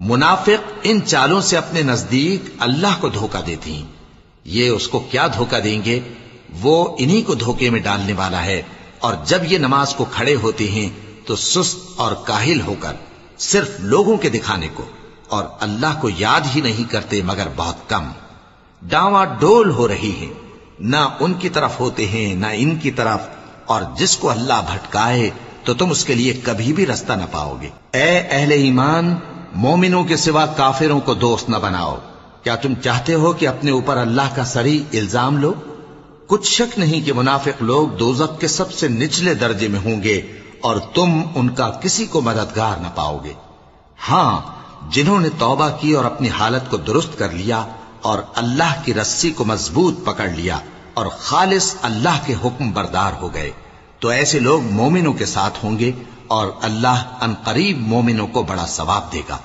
मुनाफिक इन चालों से अपने नजदीक अल्लाह को धोखा देती हैं। ये उसको क्या धोखा देंगे, वो इन्हीं को धोखे में डालने वाला है। और जब ये नमाज को खड़े होते हैं तो सुस्त और काहिल होकर, सिर्फ लोगों के दिखाने को, और अल्लाह को याद ही नहीं करते मगर बहुत कम। डावाडोल हो रही है, ना उनकी तरफ होते हैं ना इनकी तरफ, और जिसको अल्लाह भटकाए तो तुम उसके लिए कभी भी रास्ता न पाओगे। ए अहले ईमान, मोमिनों के सिवा काफिरों को दोस्त न बनाओ। क्या तुम चाहते हो कि अपने ऊपर अल्लाह का सरी इल्जाम लो? कुछ शक नहीं कि मुनाफिक लोग दोजख के सबसे निचले दर्जे में होंगे और तुम उनका किसी को मददगार न पाओगे। हां, जिन्होंने तौबा की और अपनी हालत को दुरुस्त कर लिया और अल्लाह की रस्सी को मजबूत पकड़ लिया और खालिस अल्लाह के हुक्म बरदार हो गए, तो ऐसे लोग मोमिनों के साथ होंगे और अल्लाह अनकरीब मोमिनों को बड़ा सवाब देगा।